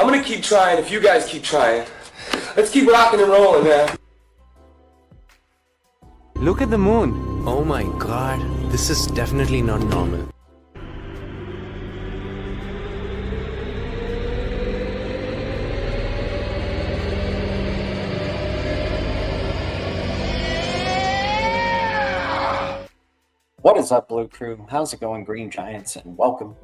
I'm gonna keep trying if you guys keep trying. Let's keep rocking and rolling, man. Look at the moon. Oh my god, this is definitely not normal. What is up, Blue Crew? How's it going, Green Giants? And welcome,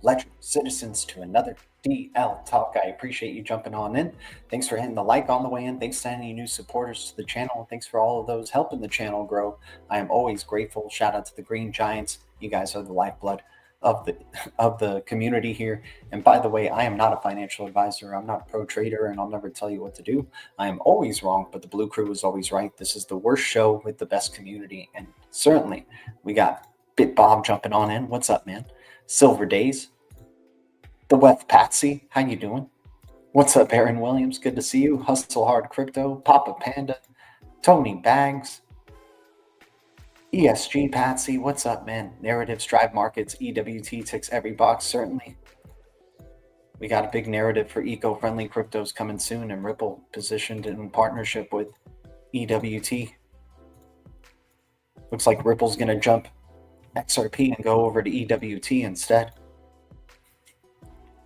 legend citizens, to another DL Talk. I appreciate you jumping on in. Thanks for hitting the like on the way in. Thanks to any new supporters to the channel. Thanks for all of those helping the channel grow. I am always grateful. Shout out to the Green Giants. You guys are the lifeblood of the community here. And by the way, I am not a financial advisor. I'm not a pro trader, and I'll never tell you what to do. I am always wrong, but the Blue Crew is always right. This is the worst show with the best community, and certainly we got Bit Bob jumping on in. What's up, man? Silver Days, the Weth Patsy, how you doing? What's up, Aaron Williams? Good to see you. Hustle Hard Crypto, Papa Panda, Tony Bags, ESG Patsy, what's up, man? Narratives drive markets. EWT ticks every box, certainly. We got a big narrative for eco-friendly cryptos coming soon, and Ripple positioned in partnership with EWT. Looks like Ripple's going to jump XRP and go over to EWT instead.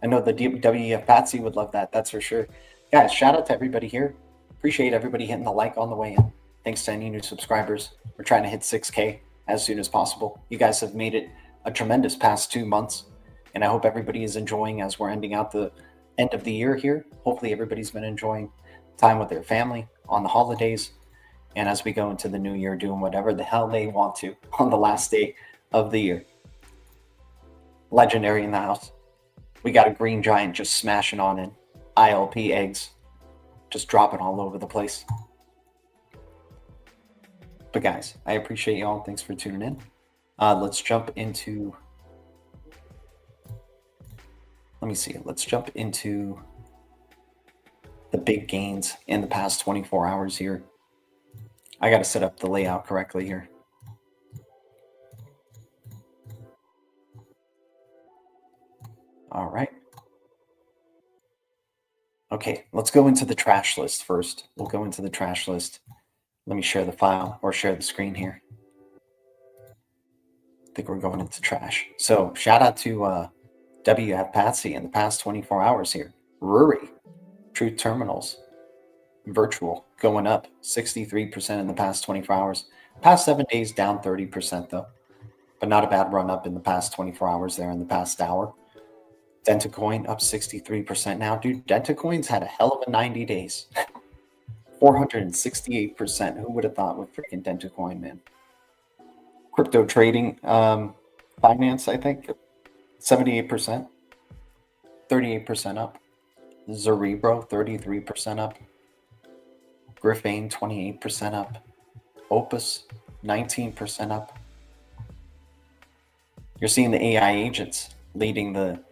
I know the WEF Patsy would love that, that's for sure. Guys, shout out to everybody here. Appreciate everybody hitting the like on the way in. Thanks to any new subscribers. We're trying to hit 6K as soon as possible. You guys have made it a tremendous past 2 months, and I hope everybody is enjoying as we're ending out the end of the year here. Hopefully everybody's been enjoying time with their family on the holidays, and as we go into the new year, doing whatever the hell they want to on the last day of the year. Legendary in the house. We got a Green Giant just smashing on in. ILP eggs just dropping all over the place. But guys, I appreciate y'all. Thanks for tuning in. Let's jump into, let's jump into the big gains in the past 24 hours here. I got to set up the layout correctly here. All right. Okay, let's go into the trash list first. We'll go into the trash list. Let me share the file or share the screen here. I think we're going into trash. So shout out to WF Patsy in the past 24 hours here. Ruri, Truth Terminals, Virtual going up 63% in the past 24 hours. Past 7 days down 30% though, but not a bad run up in the past 24 hours there in the past hour. Dentacoin up 63% now. Dude, Dentacoin's had a hell of a 90 days. 468%. Who would have thought with freaking Dentacoin, man? Crypto trading, finance, I think, 78%, 38% up. Cerebro, 33% up. Griffane, 28% up. Opus, 19% up. You're seeing the AI agents leading the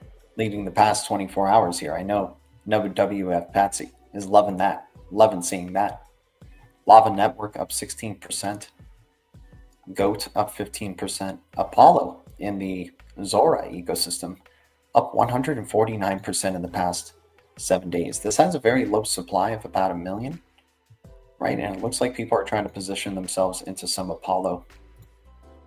past 24 hours here. I know WF Patsy is loving that. Loving seeing that. Lava Network up 16%. Goat up 15%. Apollo in the Zora ecosystem up 149% in the past 7 days. This has a very low supply of about 1 million, right? And it looks like people are trying to position themselves into some Apollo.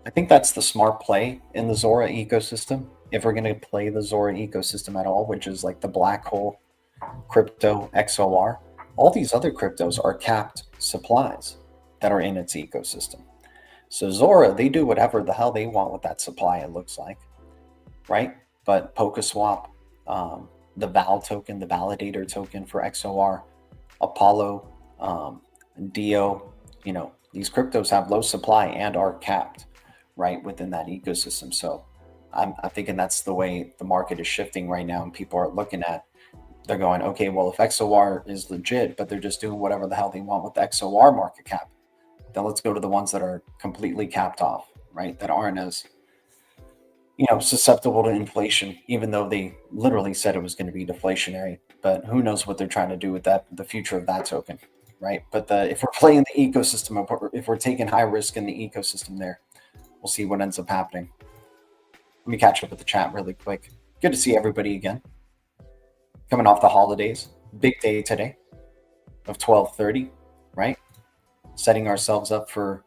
I think that's the smart play in the Zora ecosystem. If we're going to play the Zora ecosystem at all, which is like the black hole crypto XOR, all these other cryptos are capped supplies that are in its ecosystem. So Zora, they do whatever the hell they want with that supply, it looks like, right? But PokeSwap, the Val token, the validator token for XOR, Apollo, Dio, you know, these cryptos have low supply and are capped, right, within that ecosystem. So I'm thinking that's the way the market is shifting right now, and people are looking at, they're going, okay, well, if XOR is legit, but they're just doing whatever the hell they want with the XOR market cap, then let's go to the ones that are completely capped off, right? That aren't as, you know, susceptible to inflation, even though they literally said it was going to be deflationary. But who knows what they're trying to do with that, the future of that token, right? But if we're playing the ecosystem, if we're taking high risk in the ecosystem there, we'll see what ends up happening. Let me catch up with the chat really quick. Good to see everybody again. coming off the holidays. Big day today of 12:30, right? Setting ourselves up for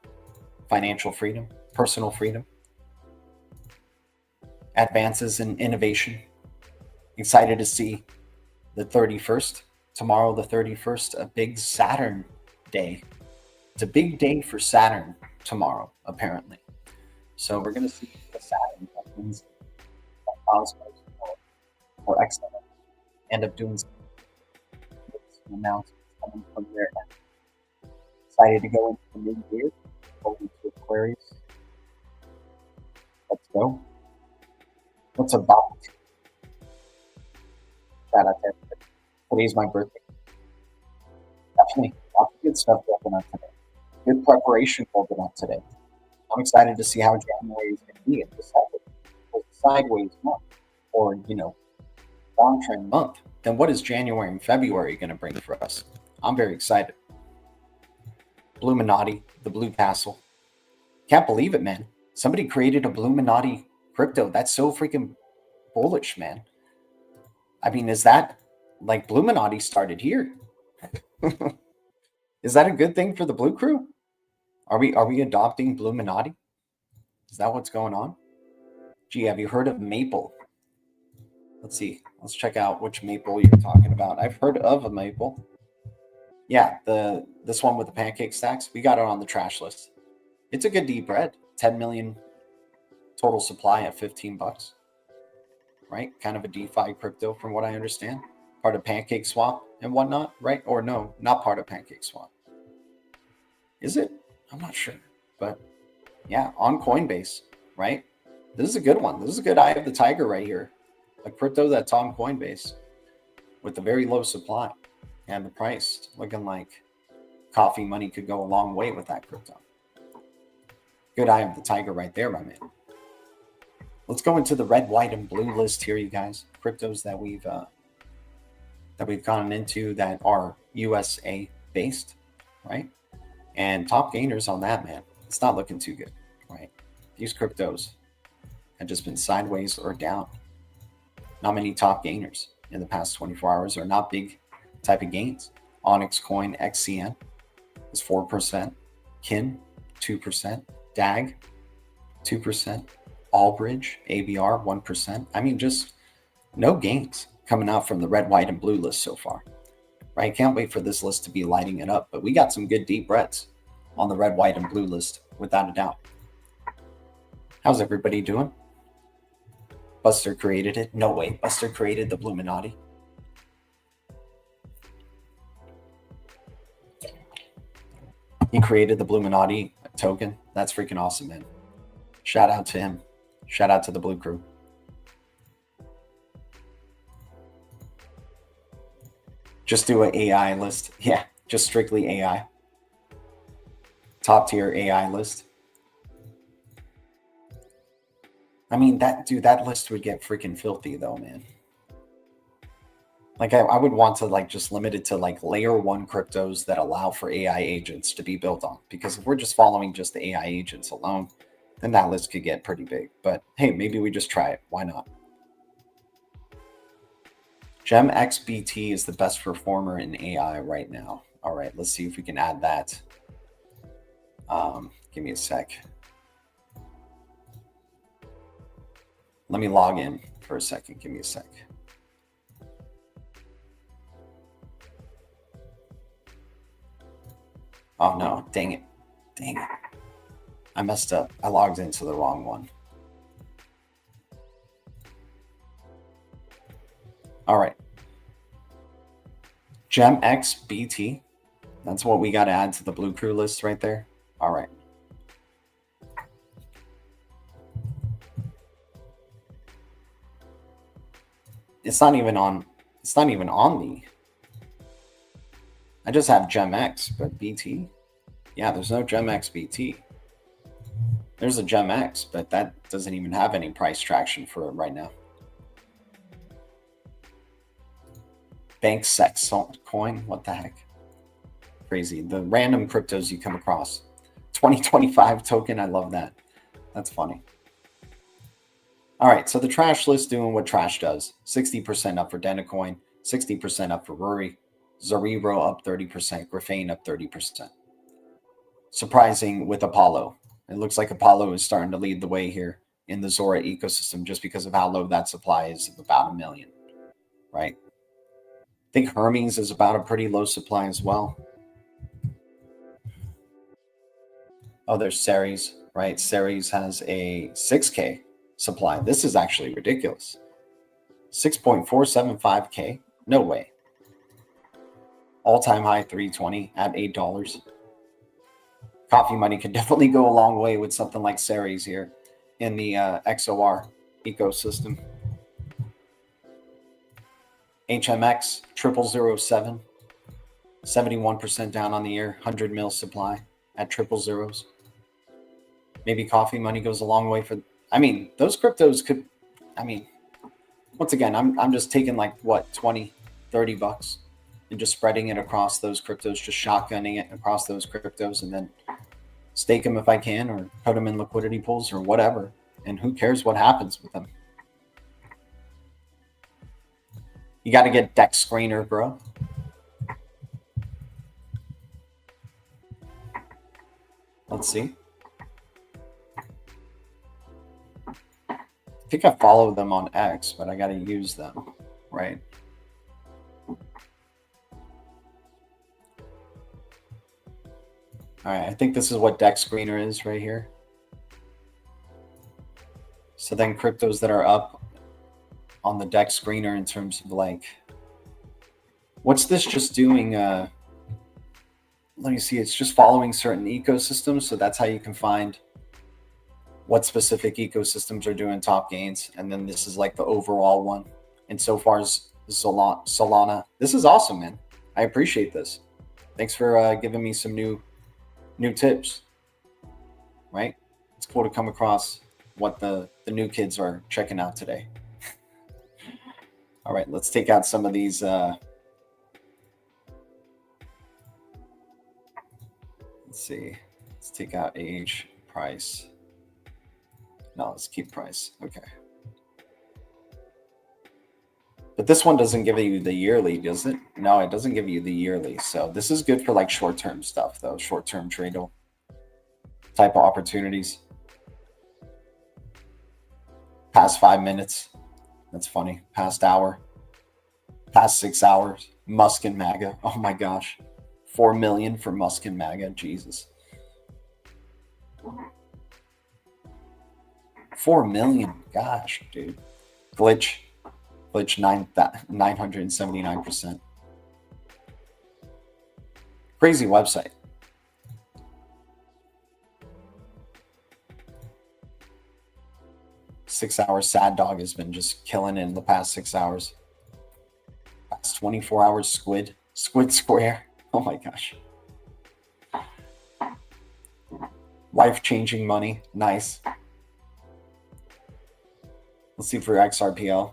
financial freedom, personal freedom, advances in innovation. Excited to see the 31st, tomorrow the 31st, a big Saturn day. It's a big day for Saturn tomorrow, apparently. So we're going to see the Saturn Wednesday, Cosmos or XLM end up doing some announcements coming from there. Excited to go into the new year, go into Aquarius. Let's go. What's about? Shout out to everybody. Today's my birthday. Definitely lots of good stuff going on today. Good preparation going on today. I'm excited to see how January is going to be in December. If it's a sideways month or, downtrend month, then what is January and February going to bring for us? I'm very excited. Bluminati, the Blue Castle. Can't believe it, man. Somebody created a Bluminati crypto. That's so freaking bullish, man. I mean, is that like Bluminati started here? Is that a good thing for the Blue Crew? Are we adopting Bluminati? Is that what's going on? Gee, have you heard of Maple? Let's see. Let's check out which Maple you're talking about. I've heard of a Maple. Yeah, this one with the pancake stacks. We got it on the trash list. It's a good deep red. 10 million total supply at $15. Right? Kind of a DeFi crypto from what I understand. Part of Pancake Swap and whatnot, right? Or no, not part of Pancake Swap. Is it? I'm not sure. But yeah, on Coinbase, right? This is a good one. This is a good eye of the tiger right here. A crypto that's on Coinbase with a very low supply and the price looking like coffee money could go a long way with that crypto. Good eye of the tiger right there, my man. Let's go into the red, white, and blue list here, you guys. Cryptos that we've gone into that are USA based, right? And top gainers on that, man. It's not looking too good, right? These cryptos have just been sideways or down. Not many top gainers in the past 24 hours or not big type of gains. Onyx Coin XCN is 4%. Kin, 2%. DAG, 2%. Allbridge, ABR, 1%. I mean, just no gains coming out from the red, white, and blue list so far. Right? Can't wait for this list to be lighting it up. But we got some good deep reds on the red, white, and blue list, without a doubt. How's everybody doing? Buster created it. No way. Buster created the Bluminati. He created the Bluminati token. That's freaking awesome, man. Shout out to him. Shout out to the Blue Crew. Just do an AI list. Yeah, just strictly AI. Top tier AI list. I mean, that list would get freaking filthy though, man. Like I would want to just limit it to layer 1 cryptos that allow for AI agents to be built on. Because if we're just following just the AI agents alone, then that list could get pretty big. But hey, maybe we just try it. Why not? GemXBT is the best performer in AI right now. All right, let's see if we can add that. Give me a sec. Let me log in for a second. Give me a sec. Oh no, dang it. Dang it. I messed up. I logged into the wrong one. All right. GemXBT. That's what we got to add to the Blue Crew list right there. All right. It's not even on the. I just have GemX, but BT. Yeah, there's no GemXBT. There's a GemX, but that doesn't even have any price traction for it right now. Bank Sex Coin, what the heck? Crazy. The random cryptos you come across. 2025 token, I love that. That's funny. All right, so the trash list doing what trash does. 60% up for Dentacoin, 60% up for Rory. Zorero up 30%. Graphane up 30%. Surprising with Apollo. It looks like Apollo is starting to lead the way here in the Zora ecosystem just because of how low that supply is of about 1 million, right? I think Hermes is about a pretty low supply as well. Oh, there's Ceres, right? Ceres has a 6K supply. This is actually ridiculous. 6.475K? No way. All-time high 320 at $8. Coffee money could definitely go a long way with something like Ceres here in the XOR ecosystem. HMX 0007, 71% down on the year, 100 mil supply at 000s. Maybe coffee money goes a long way for, I mean, those cryptos could, I mean, once again, I'm just taking like what, 20, 30 bucks and just spreading it across those cryptos, just shotgunning it across those cryptos and then stake them if I can, or put them in liquidity pools or whatever. And who cares what happens with them? You got to get Dex Screener, bro. Let's see. I think I follow them on X, but I got to use them, right? All right, I think this is what Dex Screener is right here. So then cryptos that are up on the Dex Screener in terms of like, what's this just doing? Let me see, it's just following certain ecosystems. So that's how you can find what specific ecosystems are doing top gains. And then this is like the overall one. And so far as Solana, this is awesome, man. I appreciate this. Thanks for giving me some new tips, right? It's cool to come across what the new kids are checking out today. All right, let's take out some of these. Let's see. Let's take out age, price. No, let's keep price. Okay. But this one doesn't give you the yearly, does it? No, it doesn't give you the yearly. So this is good for like short-term stuff, though. Short-term trade type of opportunities. Past 5 minutes. That's funny. Past hour. Past 6 hours. Musk and MAGA. Oh my gosh. 4 million for Musk and MAGA. Jesus. 4 million. Gosh, dude. Glitch 979%. Crazy website. Six hours. Sad Dog has been just killing it in the past 6 hours. Past 24 hours. Squid Square. Oh my gosh. Life-changing money. Nice. Let's see for XRPL.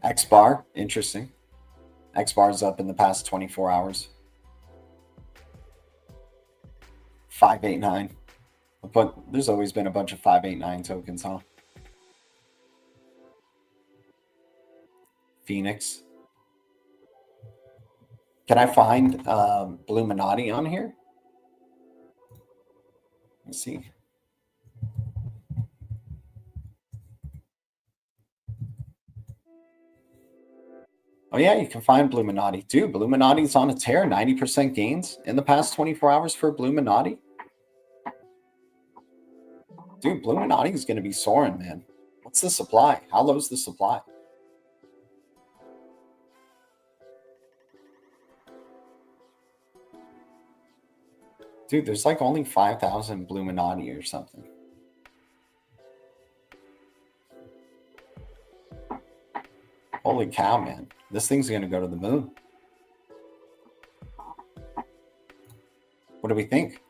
XBAR. Interesting. XBAR is up in the past 24 hours. 589. But there's always been a bunch of 589 tokens, huh? Phoenix. Can I find Bluminati on here? Let's see. Oh yeah, you can find Bluminati. Dude, Bluminati's on a tear. 90% gains in the past 24 hours for Bluminati. Dude, Bluminati is going to be soaring, man. What's the supply? How low is the supply? Dude, there's like only 5,000 Bluminati or something. Holy cow, man. This thing's going to go to the moon. What do we think?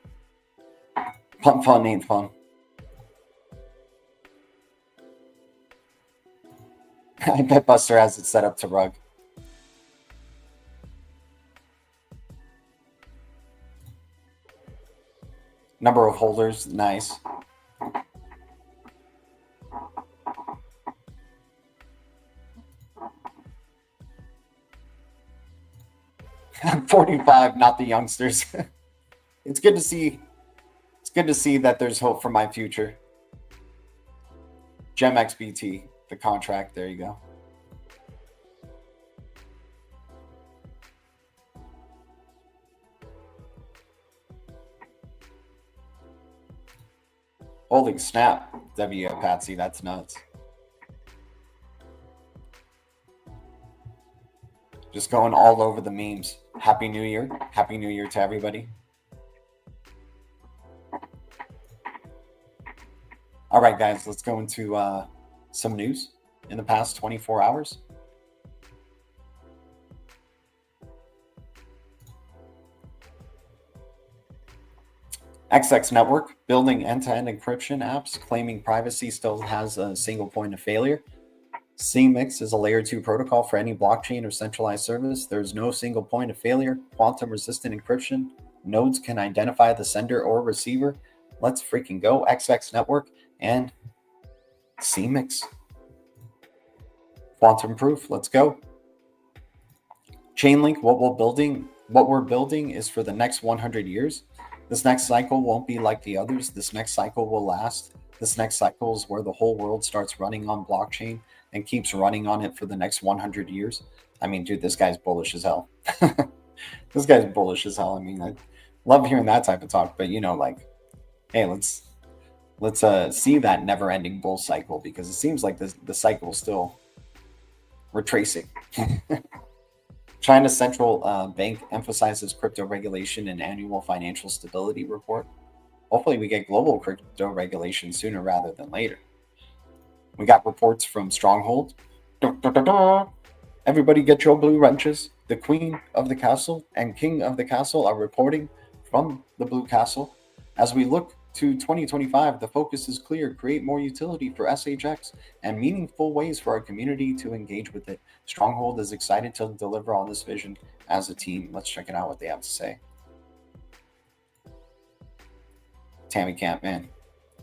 Pump fun ain't fun. I bet Buster has it set up to rug. Number of holders, nice. I'm 45, not the youngsters. It's good to see. It's good to see that there's hope for my future. Gem XBT, the contract. There you go. Holy snap, Patsy, that's nuts. Just going all over the memes. Happy New Year. Happy New Year to everybody. All right, guys, let's go into some news in the past 24 hours. XX Network, building end-to-end encryption apps, claiming privacy still has a single point of failure. CMIX is a layer 2 protocol for any blockchain or centralized service. There's no single point of failure. Quantum-resistant encryption. Nodes can identify the sender or receiver. Let's freaking go. XX Network and CMIX. Quantum proof. Let's go. Chainlink, what we're building is for the next 100 years. This next cycle won't be like the others. This next cycle will last. This next cycle is where the whole world starts running on blockchain and keeps running on it for the next 100 years. I mean, dude, this guy's bullish as hell. This guy's bullish as hell. I mean, I love hearing that type of talk, but you know, like, hey, let's see that never-ending bull cycle, because it seems like the cycle is still retracing. China's central bank emphasizes crypto regulation in annual financial stability report. Hopefully we get global crypto regulation sooner rather than later. We got reports from Stronghold. Everybody get your blue wrenches. The queen of the castle and king of the castle are reporting from the blue castle. As we look to 2025, the focus is clear. Create more utility for SHX and meaningful ways for our community to engage with it. Stronghold is excited to deliver on this vision as a team. Let's check it out, what they have to say. Tammy Camp, man.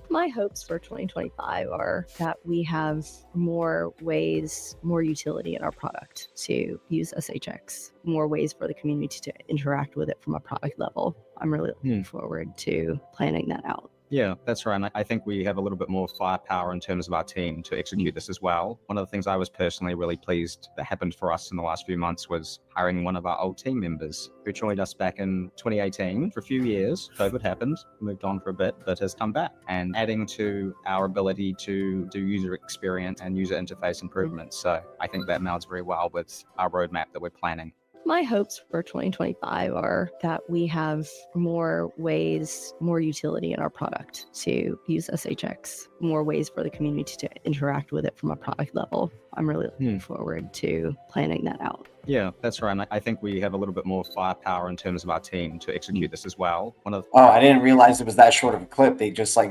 My hopes for 2025 are that we have more ways, more utility in our product to use SHX, more ways for the community to interact with it from a product level. I'm really looking forward to planning that out. Yeah, that's right. And I think we have a little bit more firepower in terms of our team to execute this as well. One of the things I was personally really pleased that happened for us in the last few months was hiring one of our old team members who joined us back in 2018 for a few years. COVID happened, moved on for a bit, but has come back and adding to our ability to do user experience and user interface improvements. So I think that melds very well with our roadmap that we're planning. My hopes for 2025 are that we have more ways, more utility in our product to use SHX, more ways for the community to interact with it from a product level. I'm really looking forward to planning that out. Yeah, that's right. And I think we have a little bit more firepower in terms of our team to execute this as well. I didn't realize it was that short of a clip. They just like,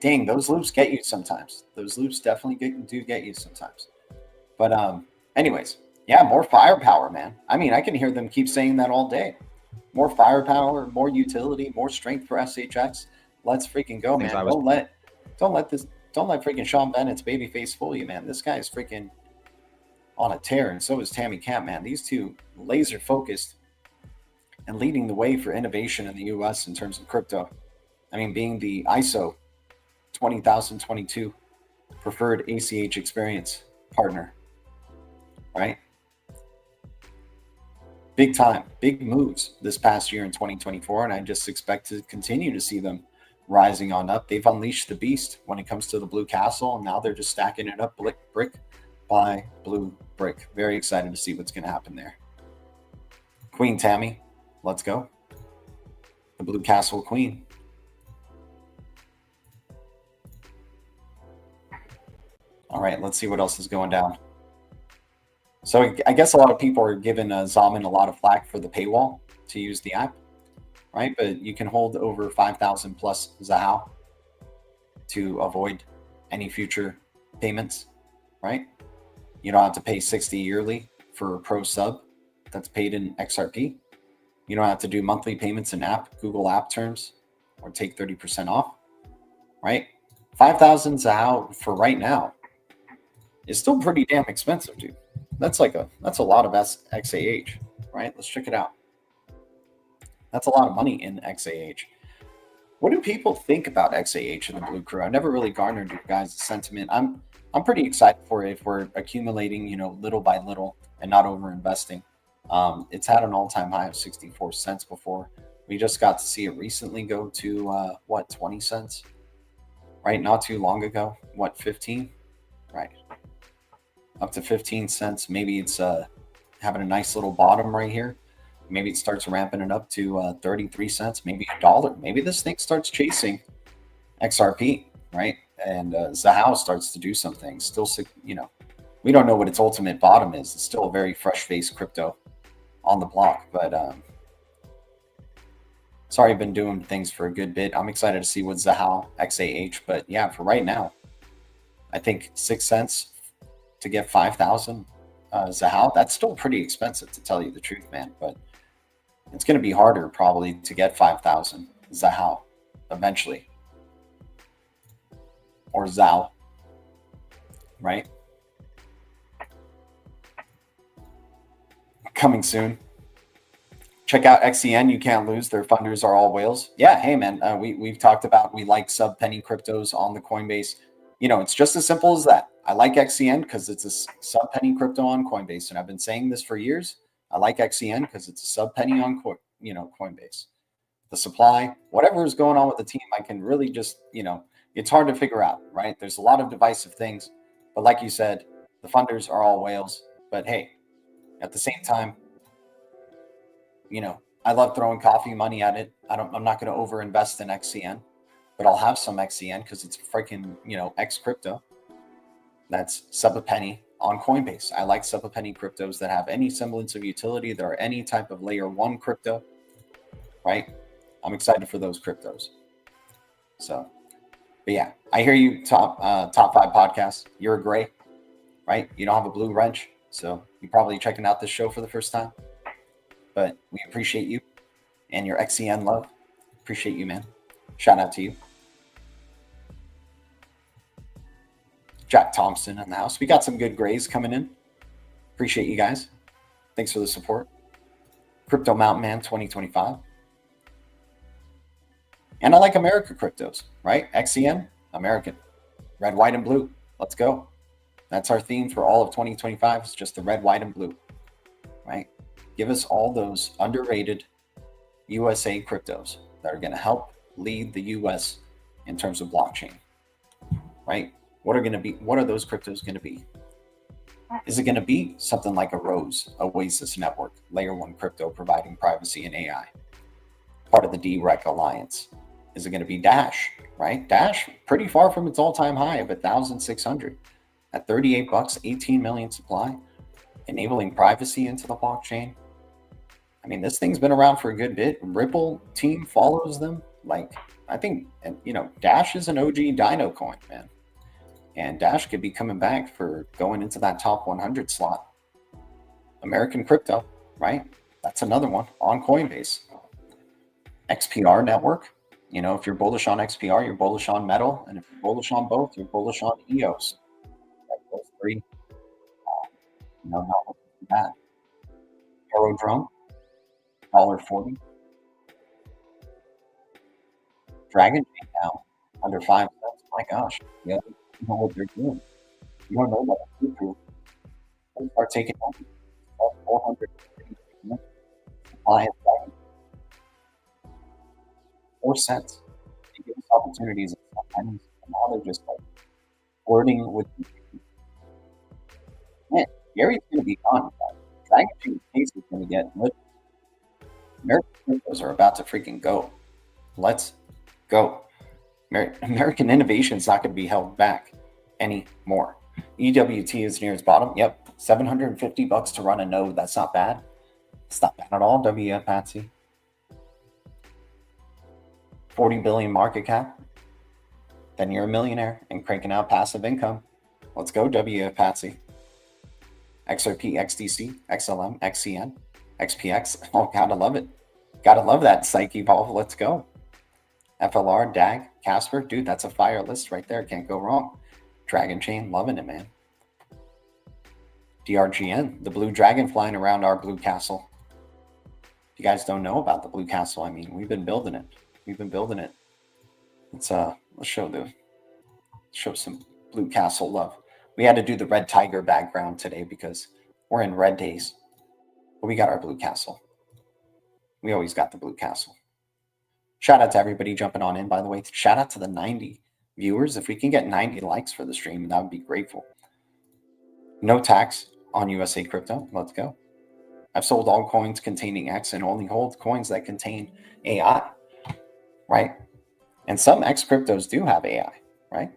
dang, those loops get you sometimes. Those loops definitely do get you sometimes. But anyways. Yeah, more firepower, man. I mean, I can hear them keep saying that all day. More firepower, more utility, more strength for SHX. Let's freaking go, man. Don't let freaking Sean Bennett's babyface fool you, man. This guy is freaking on a tear, and so is Tammy Camp, man. These two laser focused and leading the way for innovation in the US in terms of crypto. I mean, being the ISO 20022 preferred ACH experience partner, right? Big time, big moves this past year in 2024, and I just expect to continue to see them rising on up. They've unleashed the beast when it comes to the Blue Castle, and now they're just stacking it up brick by blue brick. Very excited to see what's going to happen there. Queen Tammy, let's go. The Blue Castle Queen. All right, let's see what else is going down. So I guess a lot of people are giving XAMAN a lot of flack for the paywall to use the app, right? But you can hold over 5,000 plus ZAO to avoid any future payments, right? You don't have to pay 60 yearly for a pro sub that's paid in XRP. You don't have to do monthly payments in Google app terms, or take 30% off, right? 5,000 ZAO for right now is still pretty damn expensive, dude. That's a lot of XAH, right? Let's check it out. That's a lot of money in XAH. What do people think about XAH and the Blue Crew? I never really garnered your guys' sentiment. I'm pretty excited for it if we're accumulating, little by little and not over investing. It's had an all-time high of 64 cents before. We just got to see it recently go to 20 cents, right? Not too long ago. 15? Right. Up to 15 cents. Maybe it's having a nice little bottom right here. Maybe it starts ramping it up to 33 cents, maybe $1. Maybe this thing starts chasing XRP, right? And Zahao starts to do some things. Still, we don't know what its ultimate bottom is. It's still a very fresh-faced crypto on the block. But sorry, I've been doing things for a good bit. I'm excited to see what Zahao, XAH. But yeah, for right now, I think 6 cents to get 5,000 Zahao. That's still pretty expensive, to tell you the truth, man. But it's going to be harder probably to get 5,000 Zahao eventually. Or Zao, right? Coming soon. Check out XEN. You can't lose. Their funders are all whales. Yeah, hey, man. We've talked about we like sub-penny cryptos on the Coinbase. It's just as simple as that. I like XEN because it's a sub-penny crypto on Coinbase. And I've been saying this for years. I like XEN because it's a sub-penny on Coinbase. The supply, whatever is going on with the team, I can really just, it's hard to figure out, right? There's a lot of divisive things. But like you said, the funders are all whales. But hey, at the same time, I love throwing coffee money at it. I'm not going to overinvest in XCN, but I'll have some XCN because it's freaking, X crypto. That's sub a penny on Coinbase. I like sub a penny cryptos that have any semblance of utility. There are any type of layer 1 crypto, right? I'm excited for those cryptos. So, but yeah, I hear you. Top 5 podcasts. You're a gray, right? You don't have a blue wrench, so you're probably checking out this show for the first time. But we appreciate you and your XCN love. Appreciate you, man. Shout out to you. Jack Thompson in the house. We got some good grays coming in. Appreciate you guys. Thanks for the support. Crypto Mountain Man 2025. And I like America cryptos, right? XCN, American. Red, white, and blue. Let's go. That's our theme for all of 2025. It's just the red, white, and blue, right? Give us all those underrated USA cryptos that are going to help lead the US in terms of blockchain, right? What are those cryptos going to be? Is it going to be something like a Rose, Oasis Network, layer 1 crypto providing privacy and AI, part of the DREC Alliance? Is it going to be Dash, right? Dash, pretty far from its all-time high of 1,600 at $38, 18 million supply, enabling privacy into the blockchain. I mean, this thing's been around for a good bit. Ripple team follows them. Like, I think, Dash is an OG Dino coin, man. And Dash could be coming back for going into that top 100 slot. American crypto, right? That's another one on Coinbase. XPR network. If you're bullish on XPR, you're bullish on metal. And if you're bullish on both, you're bullish on EOS. Like those three. Not bad. Aerodrome. $1.40. Dragon Chain now under 5 cents. My gosh, you know what they're doing. You don't know what they're doing. They start taking money. 400 supply of Dragon. 4 cents. They give us opportunities at pennies, and now they're just like flirting with. Man, Gary's going to be gone. Dragon Chain's case is going to get lit. American cryptos are about to freaking go. Let's go. American innovation is not going to be held back anymore. EWT is near its bottom. Yep, $750 to run a node. That's not bad. It's not bad at all. WF Patsy. 40 billion market cap. Then you're a millionaire and cranking out passive income. Let's go, WF Patsy. XRP, XDC, XLM, XCN, XPX. Oh, gotta love it. Gotta love that Psyche Evolve. Let's go. FLR, DAG, Casper. Dude, that's a fire list right there. Can't go wrong. Dragon Chain, loving it, man. DRGN, the blue dragon flying around our blue castle. If you guys don't know about the Blue Castle, I mean, we've been building it. We've been building it. Let's show some Blue Castle love. We had to do the Red Tiger background today because we're in red days. But we got our Blue Castle. We always got the Blue Castle. Shout out to everybody jumping on in, by the way. Shout out to the 90 viewers. If we can get 90 likes for the stream, that would be grateful. No tax on USA crypto. Let's go. I've sold all coins containing X and only hold coins that contain AI, right? And some X cryptos do have AI, right?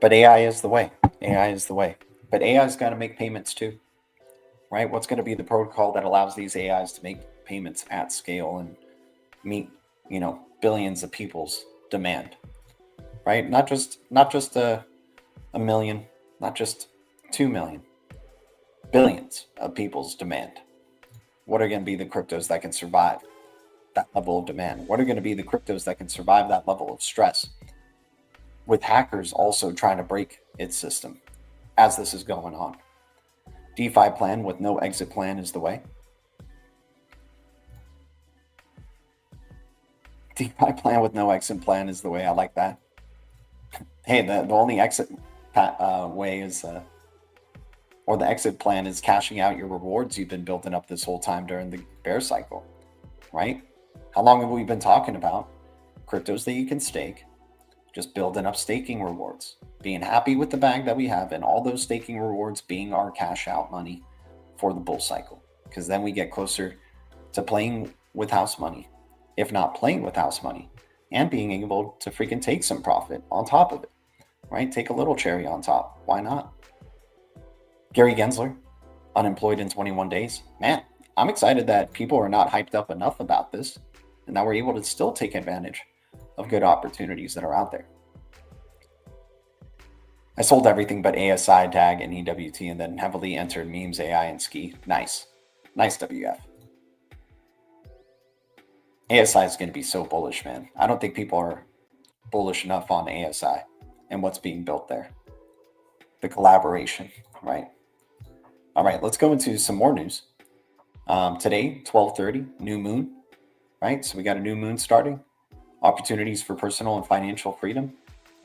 But AI is the way. AI is the way. But AI's got to make payments too, right? What's going to be the protocol that allows these AIs to make payments at scale and meet, billions of people's demand, right? Not just a million, not just 2 million, billions of people's demand. What are going to be the cryptos that can survive that level of demand? What are going to be the cryptos that can survive that level of stress? With hackers also trying to break its system as this is going on. DeFi plan with no exit plan is the way. DeFi plan with no exit plan is the way. I like that. Hey, the only exit way is, or the exit plan is cashing out your rewards you've been building up this whole time during the bear cycle, right? How long have we been talking about cryptos that you can stake? Just building up staking rewards, being happy with the bag that we have, and all those staking rewards being our cash out money for the bull cycle. Because then we get closer to playing with house money, if not playing with house money, and being able to freaking take some profit on top of it, right? Take a little cherry on top. Why not? Gary Gensler, unemployed in 21 days. Man, I'm excited that people are not hyped up enough about this, and that we're able to still take advantage of good opportunities that are out there. I sold everything but ASI, DAG, and EWT, and then heavily entered memes, AI, and ski. Nice. Nice, WF. ASI is going to be so bullish, man. I don't think people are bullish enough on ASI and what's being built there. The collaboration, right? All right, let's go into some more news. Today, 12:30, new moon, right? So we got a new moon starting. Opportunities for personal and financial freedom.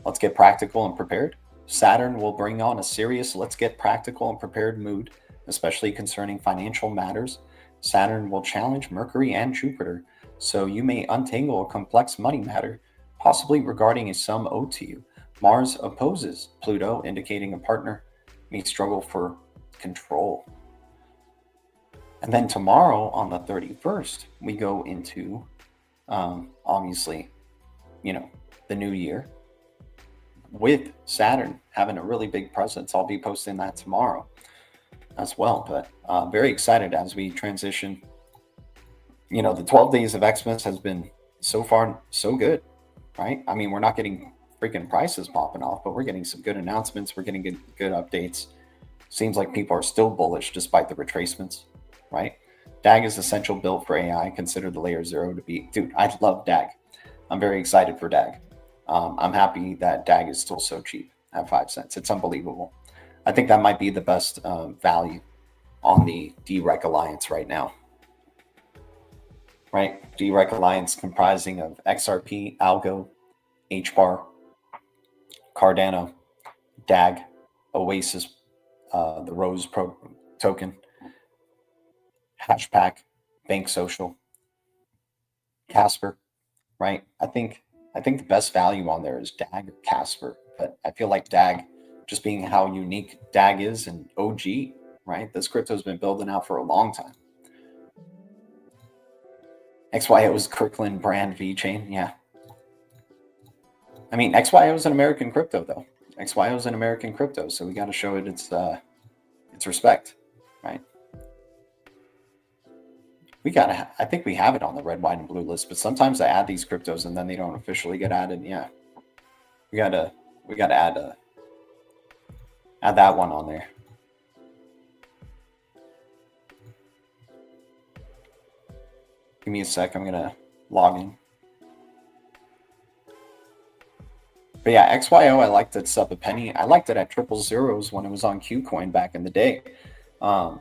Let's get practical and prepared. Saturn will bring on a serious let's get practical and prepared mood, especially concerning financial matters. Saturn will challenge Mercury and Jupiter, so you may untangle a complex money matter, possibly regarding a sum owed to you. Mars opposes Pluto, indicating a partner may struggle for control. And then tomorrow on the 31st, we go into obviously, the new year with Saturn having a really big presence. I'll be posting that tomorrow as well, but very excited as we transition. The 12 days of Xmas has been so far so good, right? I mean, we're not getting freaking prices popping off, but we're getting some good announcements. We're getting good updates. Seems like people are still bullish despite the retracements, right? DAG is essential built for AI. Consider the layer 0 to be, dude, I love DAG. I'm very excited for DAG. I'm happy that DAG is still so cheap at 5 cents. It's unbelievable. I think that might be the best value on the DREC Alliance right now. Right? DREC Alliance comprising of XRP, ALGO, HBAR, Cardano, DAG, Oasis, the Rose token, Hashpack, Bank Social, Casper, right? I think the best value on there is DAG or Casper, but I feel like DAG, just being how unique DAG is and OG, right? This crypto has been building out for a long time. XYO is Kirkland brand VeChain, yeah. I mean, XYO is an American crypto though. XYO is an American crypto, so we got to show it its respect, right? I think we have it on the red, white, and blue list, but sometimes I add these cryptos and then they don't officially get added. Yeah, we gotta add that one on there. Give me a sec. I'm gonna log in. But yeah, XYO, I liked it sub a penny. I liked it at triple zeros when it was on Qcoin back in the day. I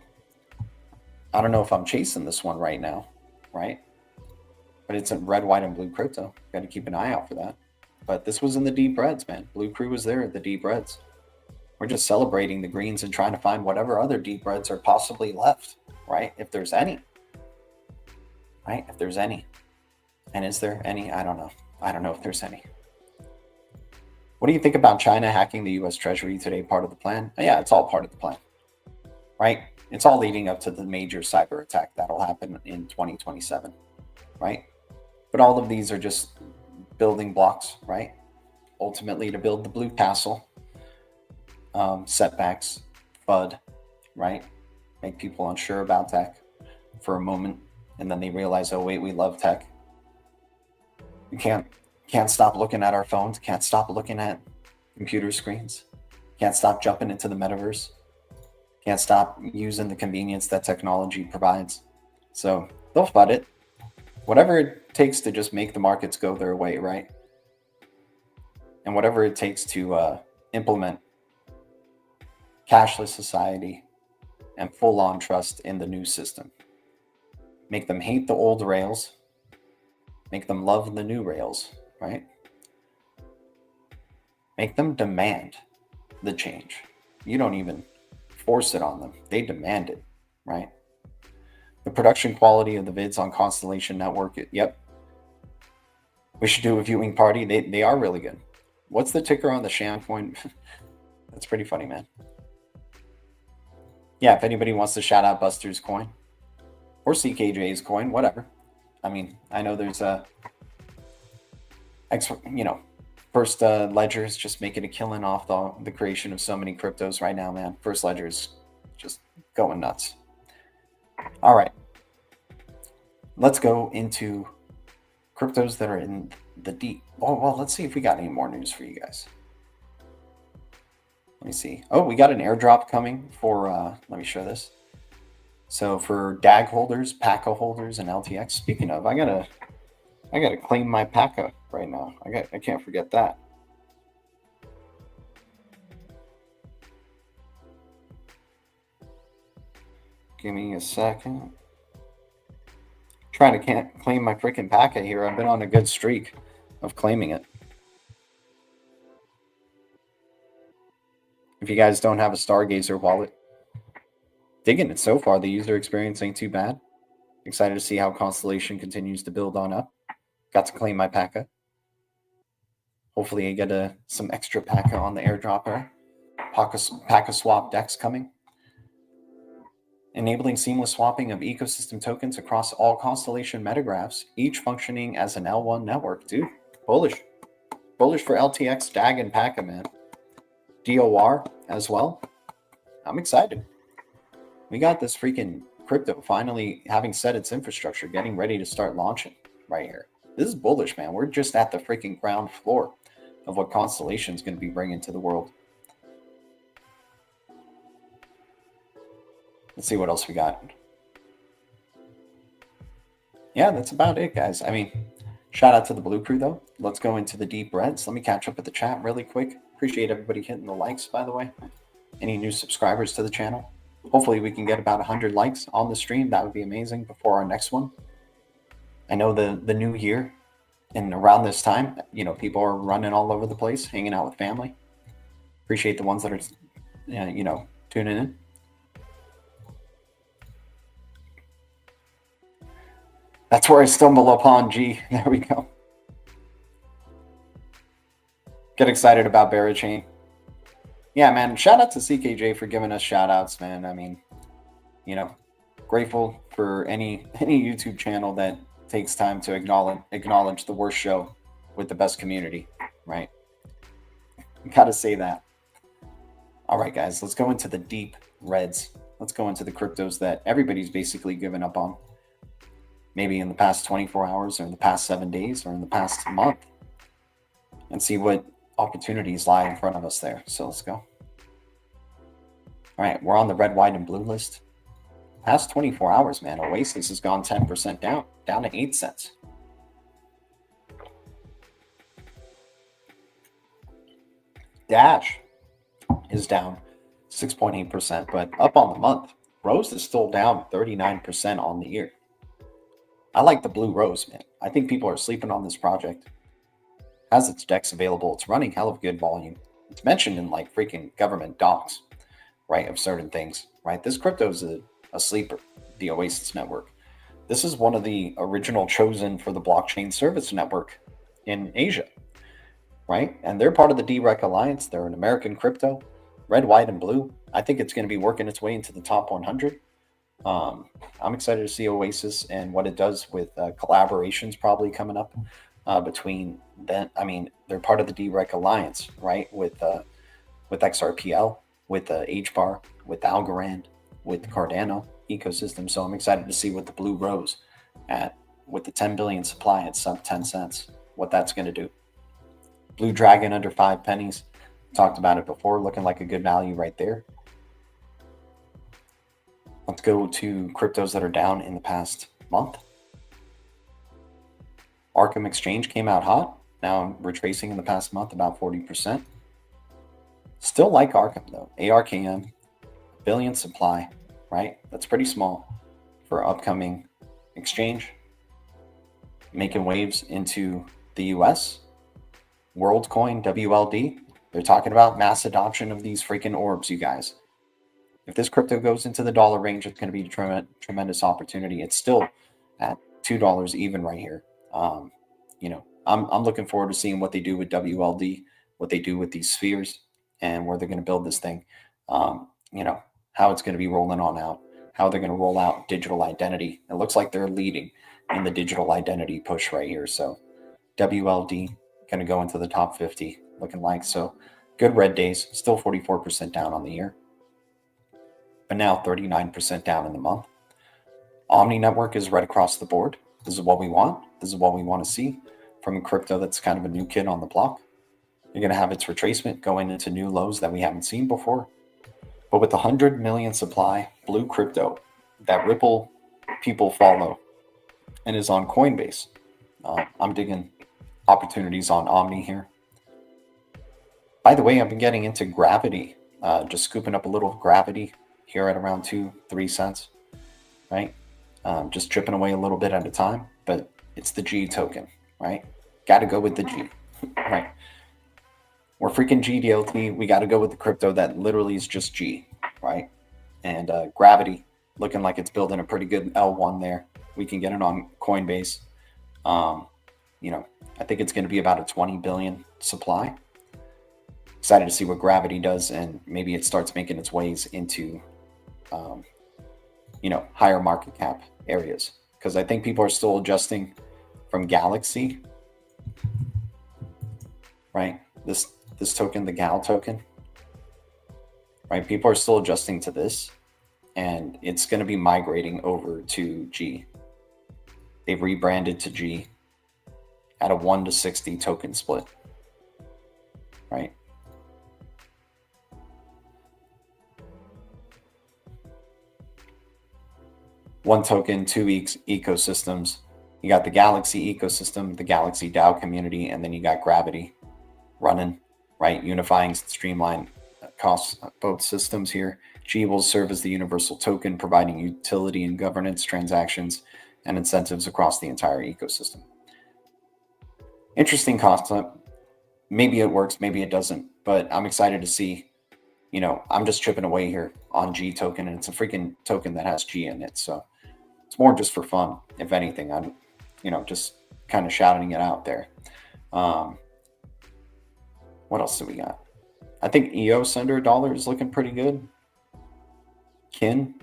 don't know if I'm chasing this one right now, right? But it's a red, white, and blue crypto. Got to keep an eye out for that. But this was in the deep reds, man. Blue Crew was there at the deep reds. We're just celebrating the greens and trying to find whatever other deep reds are possibly left, right? If there's any, right? If there's any. And is there any? I don't know. I don't know if there's any. What do you think about China hacking the US Treasury today? Part of the plan? Yeah, it's all part of the plan, right? It's all leading up to the major cyber attack that'll happen in 2027, right? But all of these are just building blocks, right? Ultimately to build the blue castle. Setbacks, FUD, right? Make people unsure about tech for a moment, and then they realize, oh wait, we love tech. We can't stop looking at our phones, can't stop looking at computer screens, can't stop jumping into the metaverse, can't stop using the convenience that technology provides. So they'll FUD it. Whatever it takes to just make the markets go their way, right? And whatever it takes to implement cashless society and full-on trust in the new system. Make them hate the old rails, make them love the new rails, right? Make them demand the change. You don't even force it on them. They demand it, right? The production quality of the vids on Constellation Network, yep. We should do a viewing party. They are really good. What's the ticker on the sham coin? That's pretty funny, man. Yeah, if anybody wants to shout out Buster's coin or CKJ's coin, whatever. I mean, I know there's First Ledger is just making a killing off the creation of so many cryptos right now, man. First Ledger is just going nuts. All right, let's go into cryptos that are in the deep. Oh, well, let's see if we got any more news for you guys. Let me see. Oh, we got an airdrop coming for, let me show this. So for DAG holders, PACA holders, and LTX. Speaking of, I gotta claim my PACA right now. I can't forget that. Give me a second. Trying to claim my freaking PACA here. I've been on a good streak of claiming it. If you guys don't have a Stargazer wallet, digging it so far. The user experience ain't too bad. Excited to see how Constellation continues to build on up. Got to claim my PACA. Hopefully I get some extra PACA on the airdropper. PACA swap decks coming. Enabling seamless swapping of ecosystem tokens across all Constellation metagraphs, each functioning as an L1 network. Dude, bullish. Bullish for LTX, DAG, and PACA, man. DOR as well. I'm excited. We got this freaking crypto finally having set its infrastructure, getting ready to start launching right here. This is bullish, man. We're just at the freaking ground floor of what Constellation is going to be bringing to the world. Let's see what else we got. Yeah, that's about it, guys. I mean, shout out to the Blue Crew, though. Let's go into the deep reds. Let me catch up with the chat really quick. Appreciate everybody hitting the likes, by the way. Any new subscribers to the channel? Hopefully we can get about 100 likes on the stream. That would be amazing before our next one. I know the new year and around this time, you know, people are running all over the place, hanging out with family. Appreciate the ones that are, you know, tuning in. That's where I stumble upon G. There we go. Get excited about Barachain. Yeah, man. Shout out to CKJ for giving us shout outs, man. I mean, you know, grateful for any YouTube channel that takes time to acknowledge the worst show with the best community, right? Gotta say that. All right, guys, let's go into the deep reds. Let's go into the cryptos that everybody's basically given up on. Maybe in the past 24 hours or in the past 7 days or in the past month, and see what opportunities lie in front of us there. So let's go. All right, we're on the red, white, and blue list. Past 24 hours, man, Oasis has gone 10% down to 8 cents. Dash is down 6.8%, but up on the month. Rose is still down 39% on the year. I like the blue Rose, man. I think people are sleeping on this project. Has its decks available. It's running hell of good volume. It's mentioned in like freaking government docs, right, of certain things, right? This crypto is a sleeper, the Oasis network. This is one of the original chosen for the blockchain service network in Asia, right? And they're part of the DREC Alliance. They're an American crypto, red, white, and blue. I think it's going to be working its way into the top 100. I'm excited to see Oasis and what it does with collaborations probably coming up between then. I mean, they're part of the DREC Alliance, right? With XRPL, with HBAR, with ALGO, with Cardano ecosystem. So I'm excited to see what the blue Rose with the 10 billion supply at sub 10 cents, what that's going to do. Blue Dragon under 5 pennies. Talked about it before, looking like a good value right there. Let's go to cryptos that are down in the past month. Arkham Exchange came out hot. Now I'm retracing in the past month about 40%. Still like Arkham though. ARKM, billion supply, right? That's pretty small for upcoming exchange. Making waves into the US. WorldCoin, WLD. They're talking about mass adoption of these freaking orbs, you guys. If this crypto goes into the dollar range, it's going to be a tremendous opportunity. It's still at $2 even right here. You know, I'm looking forward to seeing what they do with WLD, what they do with these spheres, and where they're going to build this thing. You know, how it's going to be rolling on out, how they're going to roll out digital identity. It looks like they're leading in the digital identity push right here. So WLD going to go into the top 50, looking like. So good red days, still 44% down on the year, but now 39% down in the month. OMNI network is right across the board. This is what we want. This is what we want to see from a crypto that's kind of a new kid on the block. You're going to have its retracement going into new lows that we haven't seen before. But with the 100 million supply, blue crypto that Ripple people follow and is on Coinbase, I'm digging opportunities on OMNI here. By the way, I've been getting into Gravity, just scooping up a little Gravity here at around 2-3 cents, right? Just chipping away a little bit at a time, but it's the G token, right? Got to go with the G, right? We're freaking GDLT. We got to go with the crypto that literally is just G, right? And Gravity looking like it's building a pretty good L1 there. We can get it on Coinbase. You know, I think it's going to be about a 20 billion supply. Excited to see what Gravity does, and maybe it starts making its ways into, you know, higher market cap areas. Because I think people are still adjusting from Galaxy, right? This token, the GAL token, right? People are still adjusting to this, and it's going to be migrating over to G. They've rebranded to G at a 1-to-60 token split, right? One token, 2 ecosystems. You got the Galaxy ecosystem, the Galaxy DAO community, and then you got Gravity running, right? Unifying streamline across both systems here. G will serve as the universal token, providing utility and governance, transactions, and incentives across the entire ecosystem. Interesting concept. Maybe it works, maybe it doesn't, but I'm excited to see. You know, I'm just chipping away here on G token, and it's a freaking token that has G in it. So it's more just for fun, if anything. I'm, you know, just kind of shouting it out there. What else do we got? I think EOS under $1 is looking pretty good. Kin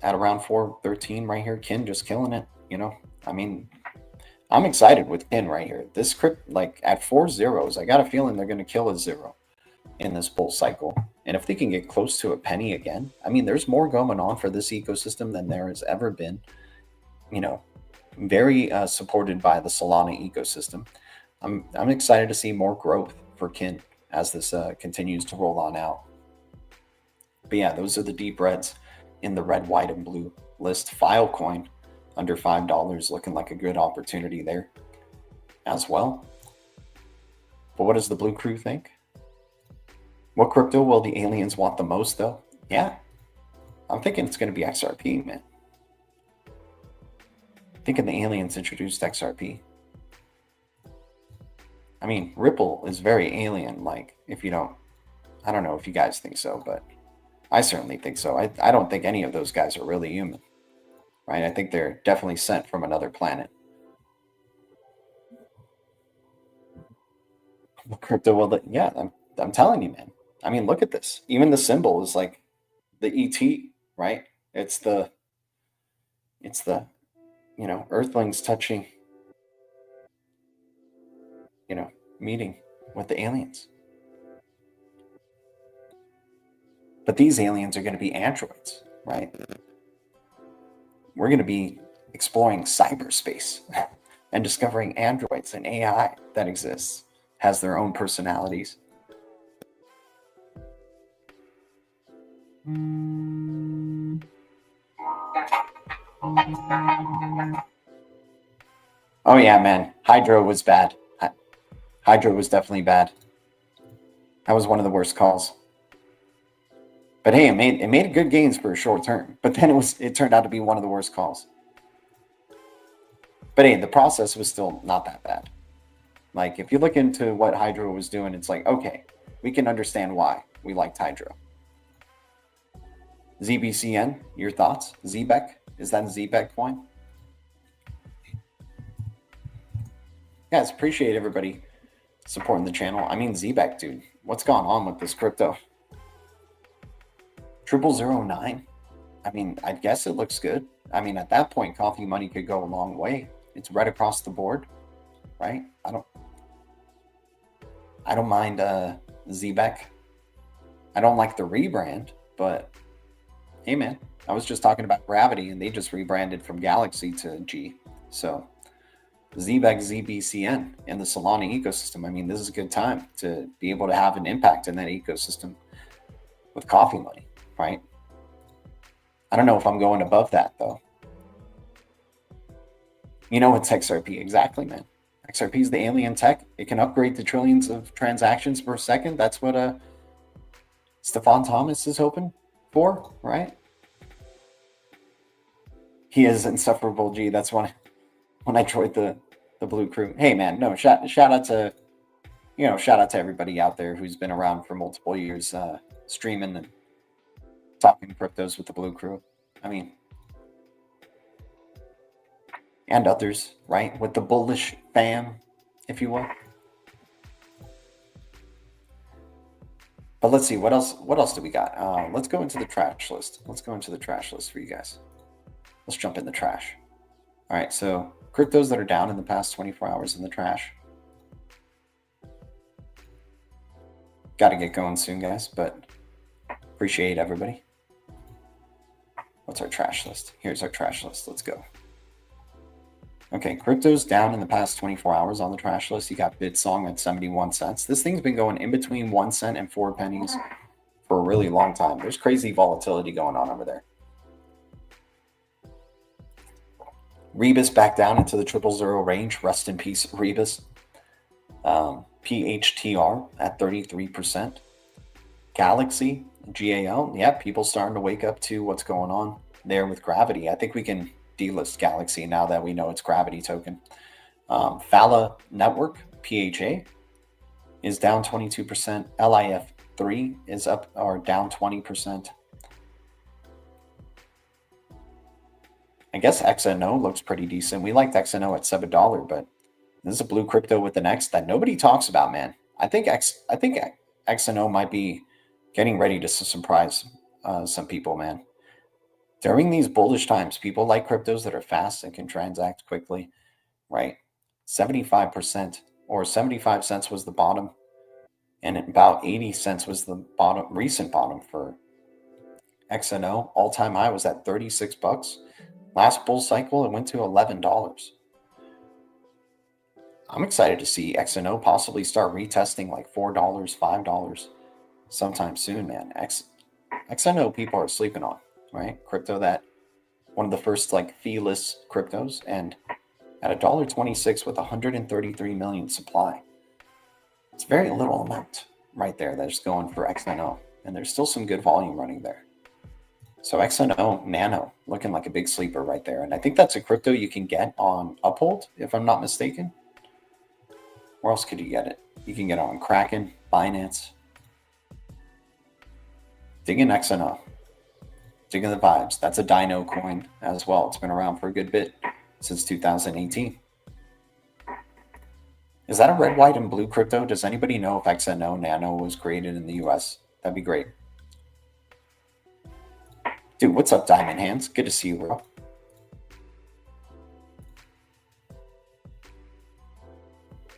at around 413 right here. Kin just killing it, you know. I mean, I'm excited with Kin right here. This crypt, like at 4 zeros, I got a feeling they're going to kill a zero in this bull cycle. And if they can get close to a penny again, I mean, there's more going on for this ecosystem than there has ever been. You know, very supported by the Solana ecosystem. I'm excited to see more growth for Kin as this continues to roll on out. But yeah, those are the deep reds in the red, white, and blue list. Filecoin under $5 looking like a good opportunity there as well. But what does the blue crew think? What crypto will the aliens want the most, though? Yeah, I'm thinking it's going to be XRP, man. Thinking the aliens introduced XRP. I mean, Ripple is very alien-like. If you don't, I don't know if you guys think so, but I certainly think so. I don't think any of those guys are really human, right? I think they're definitely sent from another planet. Crypto will, yeah, I'm telling you, man. I mean, look at this. Even the symbol is like the ET, right? It's the Earthlings touching, meeting with the aliens. But these aliens are going to be androids, right? We're going to be exploring cyberspace and discovering androids and AI that exists, has their own personalities. Oh yeah, man. Hydro was bad. Hydro was definitely bad. That was one of the worst calls. But hey, it made good gains for a short term. But then it turned out to be one of the worst calls. But hey, the process was still not that bad. Like, if you look into what Hydro was doing, it's like, okay, we can understand why we liked Hydro. ZBCN, your thoughts? ZBEC? Is that a ZBEC coin? Guys, appreciate everybody supporting the channel. I mean, ZBEC, dude. What's going on with this crypto? 0009? I mean, I guess it looks good. I mean, at that point, coffee money could go a long way. It's right across the board, right? I don't mind ZBEC. I don't like the rebrand, but hey, man, I was just talking about Gravity, and they just rebranded from Galaxy to G. So ZBEC, ZBCN, and the Solana ecosystem. I mean, this is a good time to be able to have an impact in that ecosystem with coffee money, right? I don't know if I'm going above that, though. You know, it's XRP. Exactly, man. XRP is the alien tech. It can upgrade to trillions of transactions per second. That's what Stefan Thomas is hoping for, right? He is insufferable, G. That's when I joined the Blue Crew. Hey, man, no, shout out to, shout out to everybody out there who's been around for multiple years, streaming and talking cryptos with the Blue Crew. I mean, and others, right? With the bullish fam, if you will. But let's see, what else do we got? Let's go into the trash list. Let's go into the trash list for you guys. Let's jump in the trash. All right, so cryptos that are down in the past 24 hours in the trash. Got to get going soon, guys, but appreciate everybody. What's our trash list? Here's our trash list. Let's go. Okay, crypto's down in the past 24 hours on the trash list. You got Bitsong at 71 cents. This thing's been going in between 1 cent and 4 pennies for a really long time. There's crazy volatility going on over there. Rebus back down into the 000 range. Rest in peace, Rebus. PHTR at 33%. Galaxy, GAL. Yeah, people starting to wake up to what's going on there with Gravity. I think we can delist Galaxy now that we know it's Gravity token. Phala Network, PHA, is down 22%. LIF3 is up or down 20%. I guess XNO looks pretty decent. We liked XNO at $7, but this is a blue crypto with an X that nobody talks about, man. I think XNO might be getting ready to surprise some people, man. During these bullish times, people like cryptos that are fast and can transact quickly, right? 75% or 75 cents was the bottom, and about 80 cents was the recent bottom for XNO. All-time high was at 36 bucks. Last bull cycle, it went to $11. I'm excited to see XNO possibly start retesting like $4, $5 sometime soon, man. XNO people are sleeping on, right? Crypto that one of the first like fee-less cryptos, and at $1.26 with 133 million supply. It's very little amount, right there that's going for XNO. And there's still some good volume running there. So XNO Nano looking like a big sleeper right there. And I think that's a crypto you can get on Uphold, if I'm not mistaken. Where else could you get it? You can get it on Kraken, Binance. Dig in XNO. Dig in the vibes. That's a Dino coin as well. It's been around for a good bit since 2018. Is that a red, white, and blue crypto? Does anybody know if XNO Nano was created in the US? That'd be great. Dude, what's up, Diamond Hands? Good to see you, bro.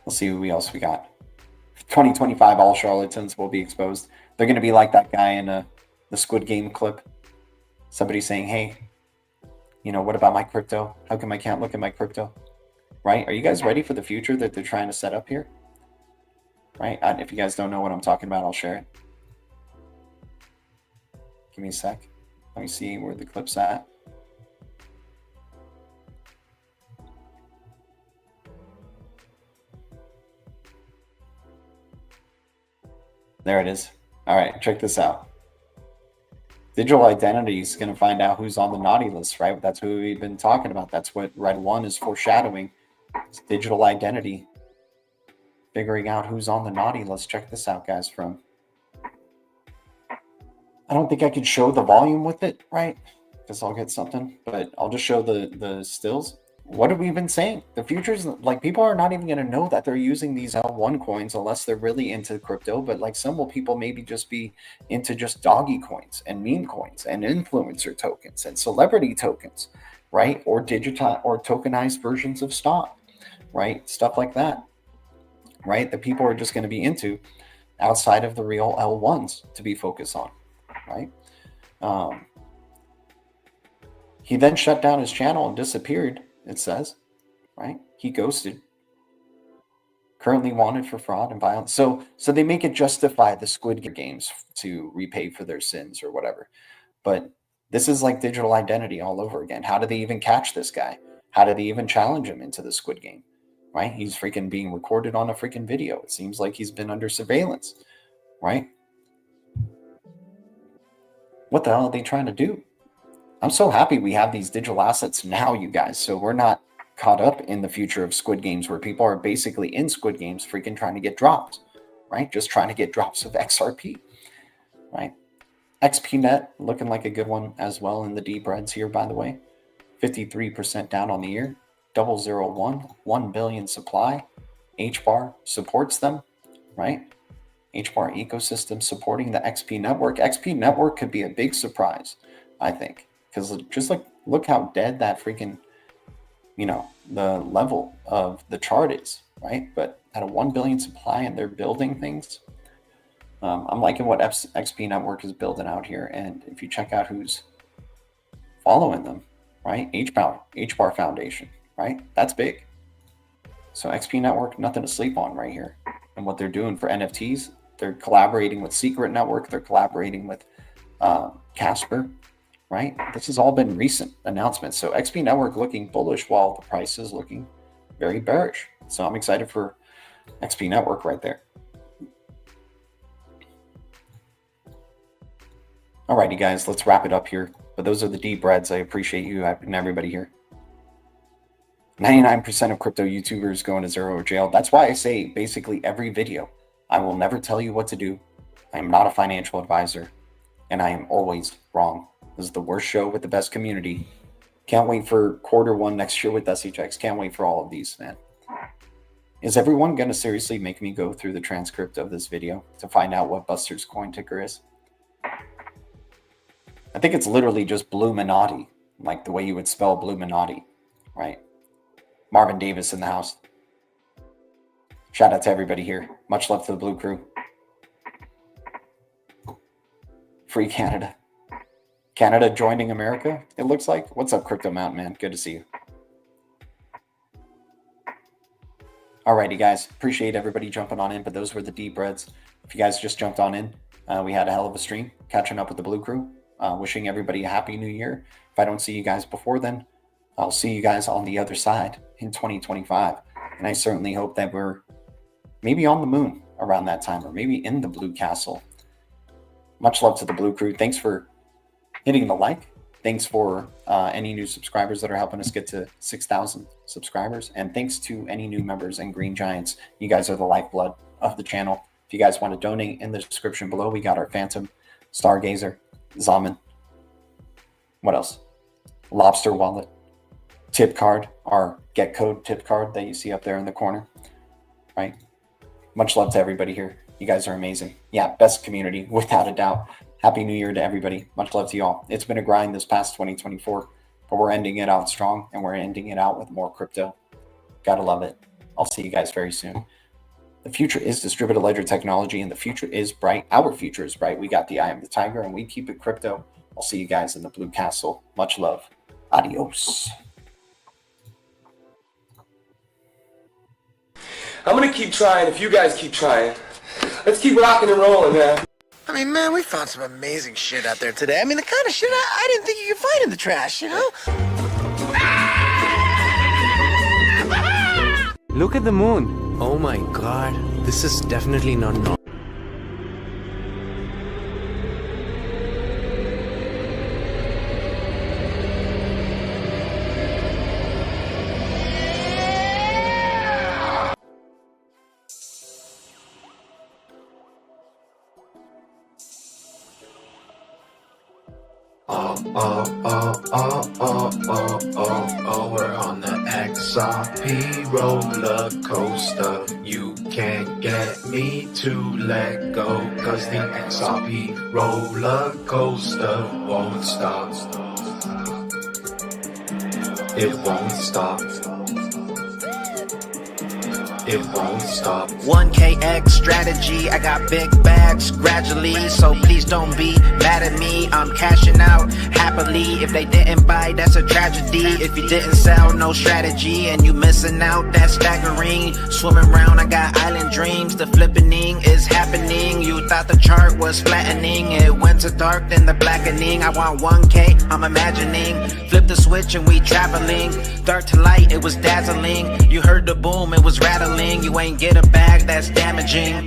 Let's see who else we got. 2025, all charlatans will be exposed. They're going to be like that guy in the Squid Game clip. Somebody saying, hey, you know, what about my crypto? How come I can't look at my crypto? Right? Are you guys ready for the future that they're trying to set up here? Right? If you guys don't know what I'm talking about, I'll share it. Give me a sec. Let me see where the clip's at. There it is. All right, check this out. Digital identity is going to find out who's on the naughty list, right? That's who we've been talking about. That's what Red 1 is foreshadowing. It's digital identity. Figuring out who's on the naughty list. Check this out, guys, from... I don't think I could show the volume with it, right? Because I'll get something, but I'll just show the stills. What have we been saying? The future's like, people are not even going to know that they're using these L1 coins unless they're really into crypto. But like, some people maybe just be into just doggy coins and meme coins and influencer tokens and celebrity tokens, right? Or digital or tokenized versions of stock, right? Stuff like that, right? That people are just going to be into outside of the real L1s to be focused on. Right. He then shut down his channel and disappeared, it says. Right. He ghosted. Currently wanted for fraud and violence. So they make it justify the Squid Games to repay for their sins or whatever. But this is like digital identity all over again. How did they even catch this guy? How did they even challenge him into the Squid Game? Right. He's freaking being recorded on a freaking video. It seems like he's been under surveillance. Right. What the hell are they trying to do? I'm so happy we have these digital assets now, you guys. So we're not caught up in the future of Squid Games where people are basically in Squid Games freaking trying to get drops, right? Just trying to get drops of XRP, right? XPNet looking like a good one as well in the deep reds here, by the way. 53% down on the year. 001, 1 billion supply. HBAR supports them, right? HBAR ecosystem supporting the XP network. XP network could be a big surprise, I think, because just like, look how dead that freaking, you know, the level of the chart is, right? But at a 1 billion supply and they're building things, I'm liking what XP network is building out here. And if you check out who's following them, right? HBAR Foundation, right? That's big. So XP network, nothing to sleep on right here. And what they're doing for NFTs, they're collaborating with Secret Network. They're collaborating with Casper, right? This has all been recent announcements. So XP Network looking bullish while the price is looking very bearish. So I'm excited for XP Network right there. Alrighty, guys, let's wrap it up here. But those are the deep reds. I appreciate you and everybody here. 99% of crypto YouTubers going to zero or jail. That's why I say basically every video, I will never tell you what to do. I am not a financial advisor, and I am always wrong. This is the worst show with the best community. Can't wait for Q1 next year with SHX. Can't wait for all of these, man. Is everyone going to seriously make me go through the transcript of this video to find out what Buster's coin ticker is? I think it's literally just Bluminati, like the way you would spell Bluminati, right? Marvin Davis in the house. Shout out to everybody here. Much love to the Blue Crew. Free Canada. Canada joining America, it looks like. What's up, Crypto Mountain, man? Good to see you. Alrighty, guys. Appreciate everybody jumping on in, but those were the deep reds. If you guys just jumped on in, we had a hell of a stream catching up with the Blue Crew. Wishing everybody a happy new year. If I don't see you guys before then, I'll see you guys on the other side in 2025. And I certainly hope that we're maybe on the moon around that time, or maybe in the Blue Castle. Much love to the Blue Crew. Thanks for hitting the like. Thanks for any new subscribers that are helping us get to 6,000 subscribers. And thanks to any new members and Green Giants. You guys are the lifeblood of the channel. If you guys want to donate, in the description below, we got our Phantom, Stargazer, XAMAN. What else? LOBSTR wallet, tip card, our get code tip card that you see up there in the corner, right? Much love to everybody here. You guys are amazing. Yeah, best community, without a doubt. Happy New Year to everybody. Much love to you all. It's been a grind this past 2024, but we're ending it out strong, and we're ending it out with more crypto. Gotta love it. I'll see you guys very soon. The future is distributed ledger technology, and the future is bright. Our future is bright. We got the eye of the tiger, and we keep it crypto. I'll see you guys in the Blue Castle. Much love. Adios. I'm gonna keep trying if you guys keep trying. Let's keep rocking and rolling, man. I mean, man, we found some amazing shit out there today. I mean, the kind of shit I didn't think you could find in the trash, you know? Look at the moon. Oh my god, this is definitely not normal. We're on the XRP roller coaster. You can't get me to let go, cause the XRP roller coaster won't stop. It won't stop. It won't stop. 1KX strategy, I got big bags gradually, so please don't be mad at me. I'm cashing out happily. If they didn't buy, that's a tragedy. If you didn't sell, no strategy, and you missing out, that's staggering. Swimming around, I got island dreams. The flippening is happening. You thought the chart was flattening, it went to dark, then the blackening. I want 1K, I'm imagining. Flip the switch and we traveling. Dark to light, it was dazzling. You heard the boom, it was rattling. You ain't get a bag, that's damaging.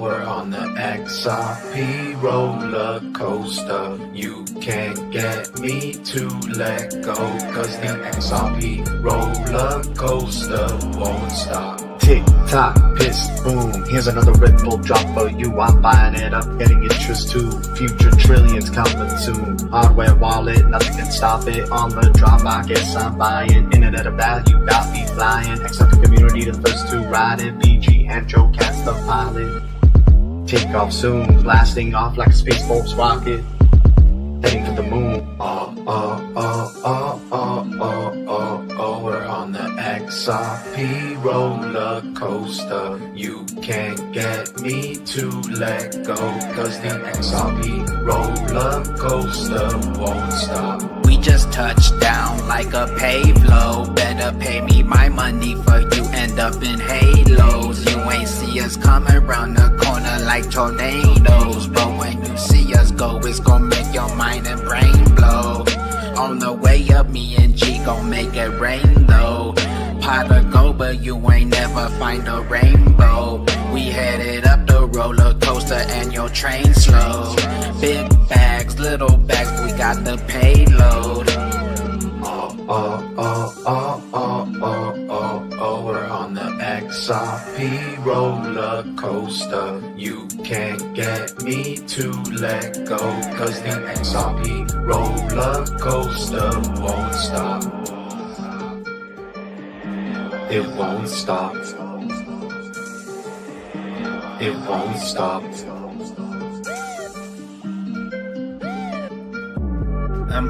We're on the XRP roller coaster. You can't get me to let go, cause the XRP roller coaster won't stop. Tick tock, piss, boom. Here's another Red Bull drop for you. I'm buying it up, getting interest too. Future trillions coming soon. Hardware wallet, nothing can stop it. On the drop, I guess I'm buying. Internet of value, got me flying. Except the community, the first to ride it. BG and Joe Cat's the pilot. Take off soon, blasting off like a Space Force rocket. Heading for the moon. We're on the XRP roller coaster. You can't get me to let go, cause the XRP roller coaster won't stop. We just touched down like a payload. Better pay me my money for you end up in halos. You ain't see us coming around the corner like tornadoes, but when you see us go, it's gonna make your mind and brain blow. On the way up, me and G gon' make it rain though. Pot of gold, but you ain't never find a rainbow. We headed up the roller coaster and your train slow. Big bags, little bags, we got the payload. We're on the XRP roller coaster. You can't get me to let go, cause the XRP roller coaster won't stop. It won't stop. It won't stop.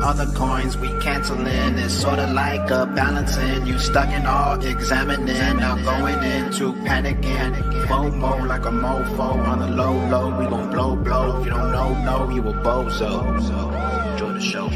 Other coins we canceling, it's sorta like a balancing. You stuck in all examining, now going into panicking. FOMO like a mofo on the low, we gon' blow. If you don't know, you a bozo. Enjoy the show.